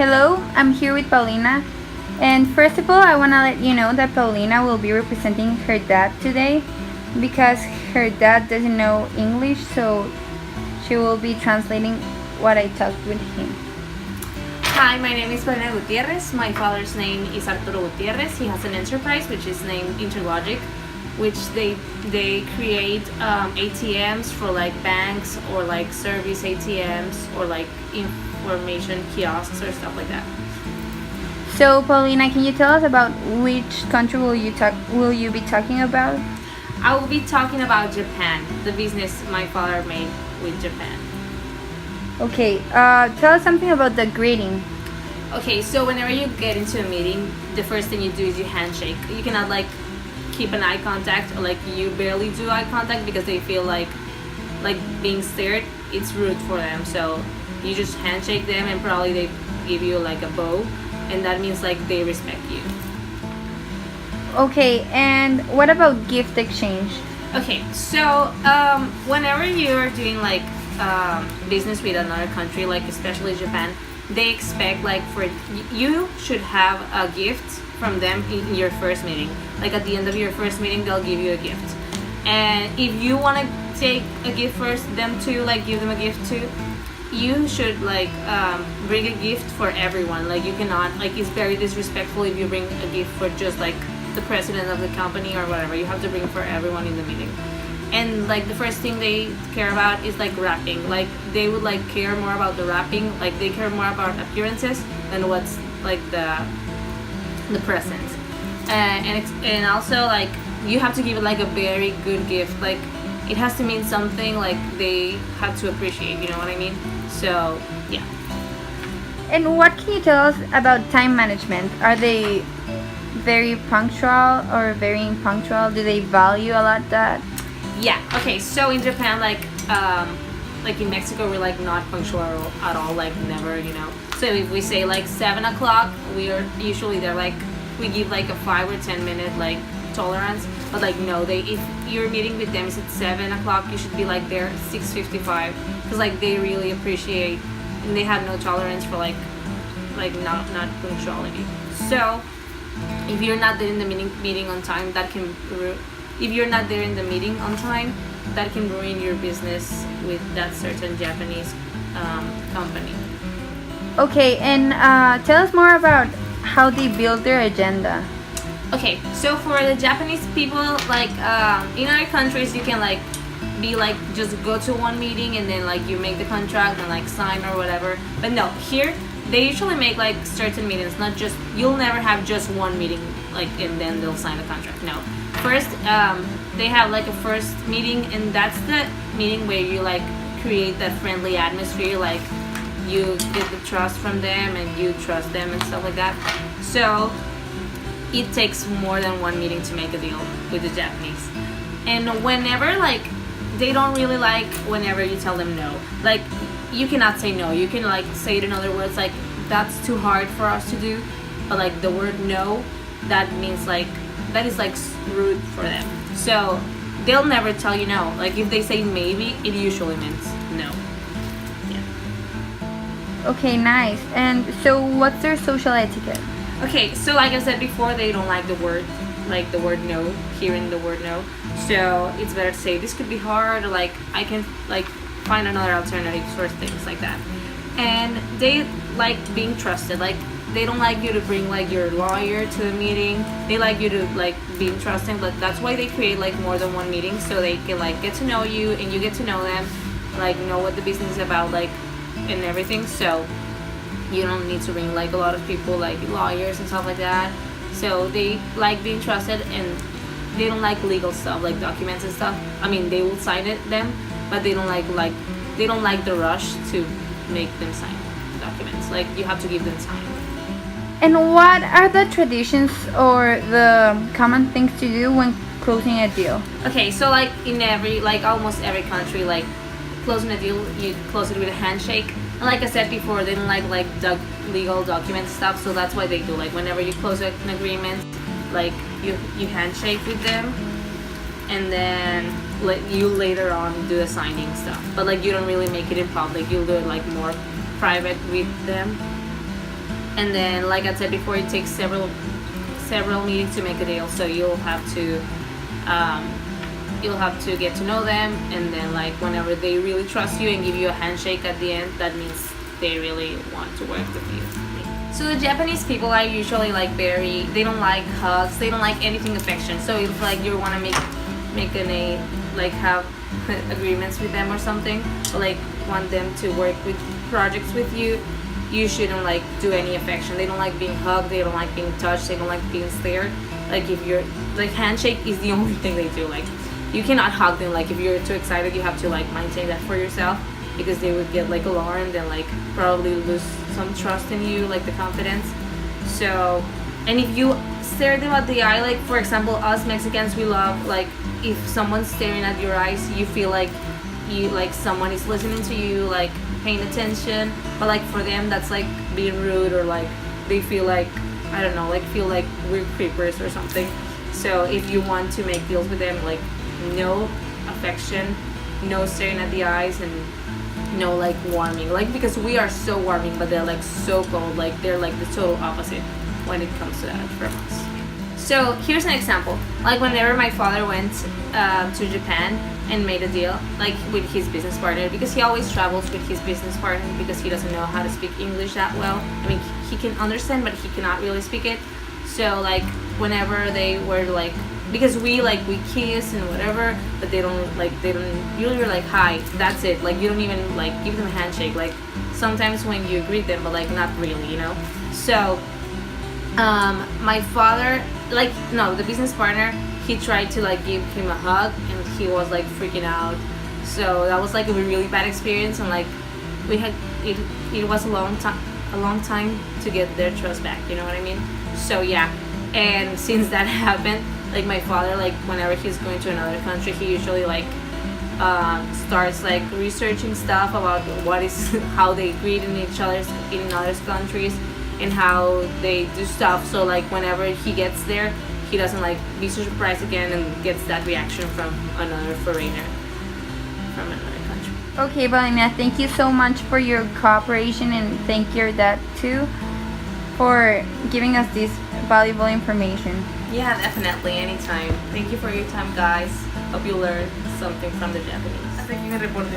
Hello, I'm here with Paulina. And first of all, I want to let you know that Paulina will be representing her dad today because her dad doesn't know English, so she will be translating what I talked with him. Hi, my name is Paulina Gutierrez. My father's name is Arturo Gutierrez. He has an enterprise which is named Interlogic, which they create ATMs for like banks or like service ATMs or like information kiosks or stuff like that. So, Paulina, can you tell us about which country will you be talking about? I will be talking about Japan, the business my father made with Japan. Okay, tell us something about the greeting. Okay, so whenever you get into a meeting, the first thing you do is you handshake. You cannot like keep an eye contact or like you barely do eye contact because they feel like being stared, it's rude for them. So you just handshake them and probably they give you like a bow, and that means like they respect you. Okay, and what about gift exchange? Okay, so whenever you're doing like business with another country, like especially Japan, they expect like for you should have a gift from them in your first meeting. Like at the end of your first meeting, they'll give you a gift, and if you want to take a gift first, them to like give them a gift too, you should like bring a gift for everyone. Like you cannot, like it's very disrespectful if you bring a gift for just like the president of the company or whatever. You have to bring for everyone in the meeting. And like the first thing they care about is like wrapping. Like they would like care more about the wrapping. Like they care more about appearances than what's like the present. And also like you have to give it like a very good gift. Like it has to mean something. Like they have to appreciate. You know what I mean? So yeah. And what can you tell us about time management? Are they very punctual or very impunctual? Do they value a lot that? Yeah. Okay. So in Japan, like in Mexico, we're like not punctual at all. Like never, you know. So if we say like 7 o'clock, we are usually there. Like we give like a 5 or 10 minute like tolerance. But like no, if you're meeting with them is at 7 o'clock, you should be like there at 6:55 because like they really appreciate and they have no tolerance for like not punctuality. So if you're not there in the meeting on time, that can if you're not there in the meeting on time, that can ruin your business with that certain Japanese company. Okay, and tell us more about how they build their agenda. Okay, so for the Japanese people, like in other countries, you can like be like just go to one meeting and then like you make the contract and like sign or whatever. But no, here they usually make like certain meetings, not just you'll never have just one meeting like and then they'll sign a contract. No, first they have like a first meeting, and that's the meeting where you like create that friendly atmosphere, like you get the trust from them and you trust them and stuff like that. So it takes more than one meeting to make a deal with the Japanese. And whenever like they don't really like whenever you tell them no, like you cannot say no. You can like say it in other words, like that's too hard for us to do, but like the word no, that means like that is like rude for them. So they'll never tell you no. Like if they say maybe, it usually means no. Yeah. Okay, nice. And so what's their social etiquette? Okay, so like I said before, they don't like the word no, hearing the word no. So it's better to say this could be hard, or like I can like find another alternative for things like that. And they like being trusted. Like they don't like you to bring like your lawyer to the meeting. They like you to like be trusting. But that's why they create like more than one meeting, so they can like get to know you and you get to know them, like know what the business is about, like and everything. So you don't need to bring like a lot of people like lawyers and stuff like that. So they like being trusted, and they don't like legal stuff like documents and stuff. I mean, they will sign them, but they don't like the rush to make them sign documents. Like you have to give them time. And what are the traditions or the common things to do when closing a deal? Okay, so like in almost every country, like closing a deal, you close it with a handshake. And like I said before, they don't like legal document stuff, so that's why they do. Like whenever you close an agreement, like you handshake with them, and then you later on do the signing stuff. But like you don't really make it in public. You'll do it like more private with them. and then like I said before, it takes several meetings to make a deal. So you'll have to get to know them, and then like whenever they really trust you and give you a handshake at the end, that means they really want to work with you. So the Japanese people are usually like they don't like hugs, they don't like anything affection. So if like you want to have agreements with them or something, or like want them to work with projects with you, you shouldn't like do any affection. They don't like being hugged, they don't like being touched, they don't like being stared. Like if you're like, handshake is the only thing they do. Like you cannot hug them. Like if you're too excited, you have to like maintain that for yourself, because they would get like alarmed and like probably lose some trust in you, like the confidence. So, and if you stare them at the eye, like for example, us Mexicans, we love like if someone's staring at your eyes, you feel like someone is listening to you, like paying attention. But like for them, that's like being rude, or like they feel like, I don't know, like feel like we're creepers or something. So if you want to make deals with them, like no affection, no staring at the eyes, and no like warming, like because we are so warming, but they're like so cold. Like they're like the total opposite when it comes to that from us. So here's an example. Like whenever my father went to Japan and made a deal like with his business partner, because he always travels with his business partner because he doesn't know how to speak English that well. I mean, he can understand, but he cannot really speak it. So like whenever they were like, because we kiss and whatever, but they don't usually like hi, that's it. Like you don't even like give them a handshake, like sometimes when you greet them, but like not really, you know. So my father, like, no, the business partner, he tried to like give him a hug and he was like freaking out. So that was like a really bad experience, and like we had it was a long time to get their trust back, you know what I mean? So yeah, and since that happened, like my father, like whenever he's going to another country, he usually like starts like researching stuff about how they greet in other countries and how they do stuff. So like whenever he gets there, he doesn't like be surprised again and gets that reaction from another foreigner from another country. Okay, Paulina, thank you so much for your cooperation, and thank your dad too for giving us this valuable information. Yeah, definitely, anytime. Thank you for your time, guys. Hope you learned something from the Japanese. Hasta aquí mi reporte,